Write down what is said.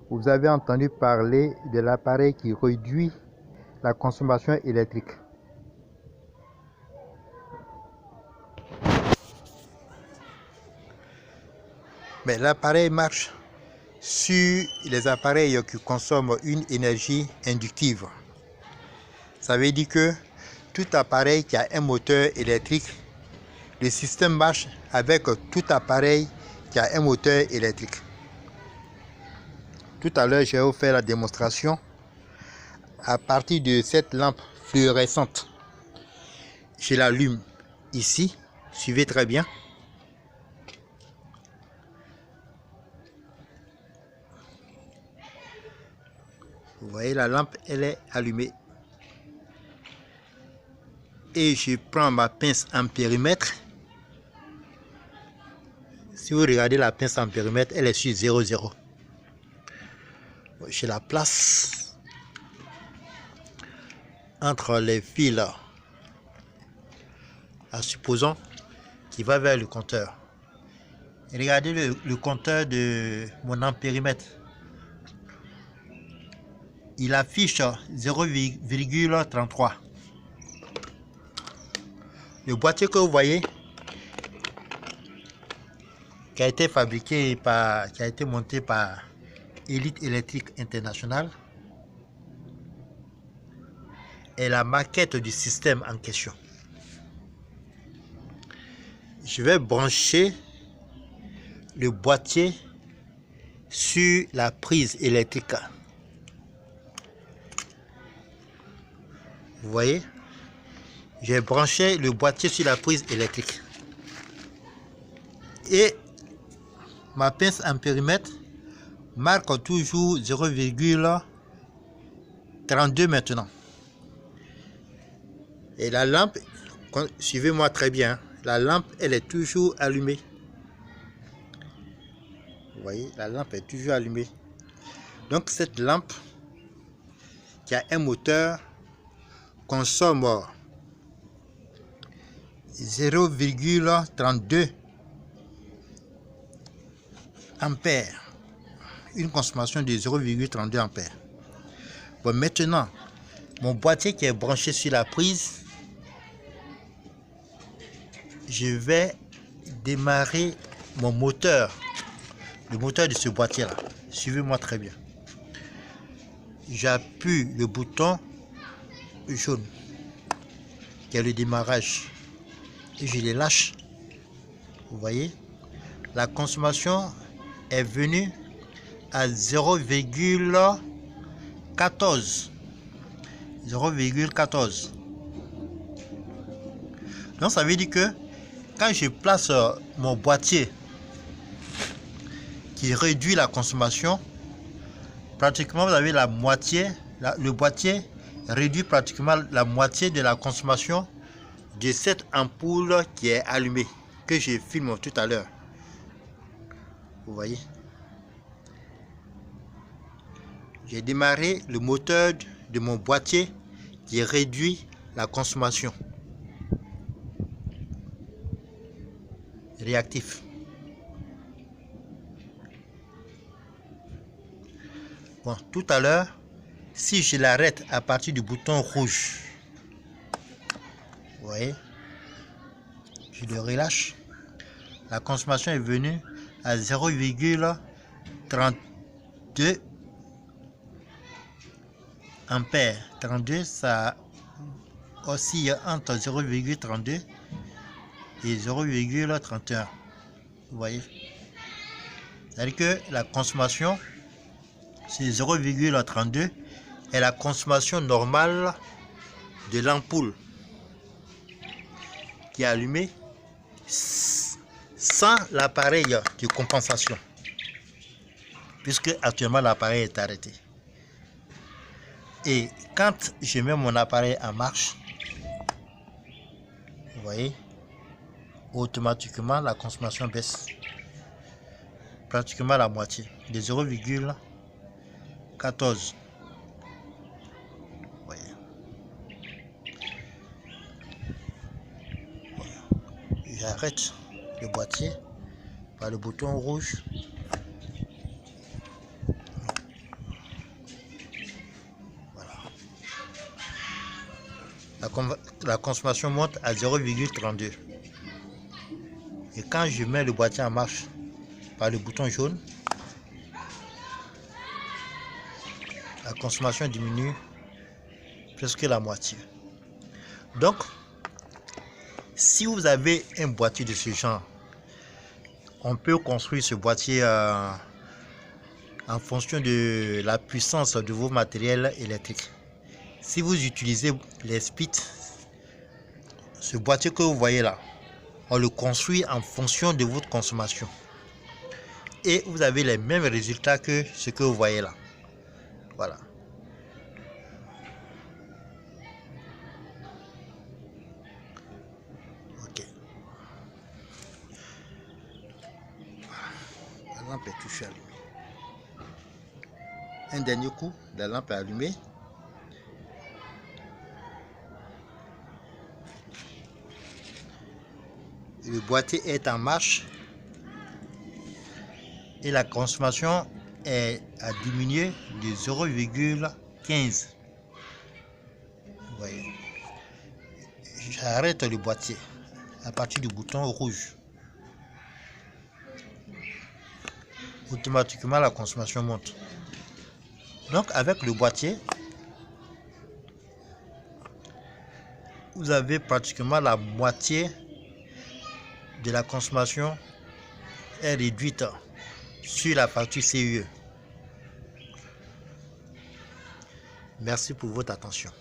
Vous avez entendu parler de l'appareil qui réduit la consommation électrique. Mais l'appareil marche sur les appareils qui consomment une énergie inductive. Ça veut dire que tout appareil qui a un moteur électrique, le système marche avec tout appareil qui a un moteur électrique. Tout à l'heure, je vais vous faire la démonstration à partir de cette lampe fluorescente. Je l'allume ici, suivez très bien. Vous voyez, la lampe, elle est allumée. Et je prends ma pince ampérimètre. Si vous regardez la pince ampérimètre, elle est sur 0,0. Je la place entre les fils là, en supposant qu'il va vers le compteur. Et regardez le compteur de mon ampérimètre. Il affiche 0,33. Le boîtier que vous voyez, qui a été fabriqué qui a été monté par Elite Électrique International, est la maquette du système en question. Je vais brancher le boîtier sur la prise électrique. Vous voyez, j'ai branché le boîtier sur la prise électrique. Et ma pince ampérimètre marque toujours 0,32 maintenant. Et la lampe, suivez-moi très bien, la lampe, elle est toujours allumée. Vous voyez, la lampe est toujours allumée. Donc cette lampe qui a un moteur consomme 0,32 ampères. Une consommation de 0,32 ampères. Bon, maintenant, mon boîtier qui est branché sur la prise, je vais démarrer mon moteur, le moteur de ce boîtier là. Suivez-moi très bien. J'appuie le bouton jaune qui est le démarrage et je les lâche. Vous voyez, la consommation est venue à 0,14. 0,14. Donc ça veut dire que quand je place mon boîtier qui réduit la consommation, pratiquement vous avez la moitié, le boîtier réduit pratiquement la moitié de la consommation de cette ampoule qui est allumée, que je filme tout à l'heure. Vous voyez, j'ai démarré le moteur de mon boîtier qui réduit la consommation. Réactif. Bon, tout à l'heure, si je l'arrête à partir du bouton rouge, vous voyez, je le relâche, la consommation est venue à 0,32 ampères. 32, ça oscille entre 0,32 et 0,31. Vous voyez, c'est-à-dire que la consommation, c'est 0,32 est la consommation normale de l'ampoule qui est allumée sans l'appareil de compensation, puisque actuellement l'appareil est arrêté. Et quand je mets mon appareil en marche, vous voyez, automatiquement la consommation baisse pratiquement la moitié, de 0,14. Voyez. J'arrête le boîtier par le bouton rouge. la consommation monte à 0,32. Et quand je mets le boîtier en marche par le bouton jaune, la consommation diminue presque la moitié. Donc, si vous avez un boîtier de ce genre, on peut construire ce boîtier en fonction de la puissance de vos matériels électriques. Si vous utilisez les SPIT, ce boîtier que vous voyez là, on le construit en fonction de votre consommation. Et vous avez les mêmes résultats que ce que vous voyez là. Voilà. Ok. La lampe est toujours allumée. Un dernier coup, la lampe est allumée. Le boîtier est en marche et la consommation a diminué de 0,15. Vous voyez. J'arrête le boîtier à partir du bouton rouge. Automatiquement, la consommation monte. Donc, avec le boîtier, vous avez pratiquement la moitié de la consommation est réduite sur la facture CUE. Merci pour votre attention.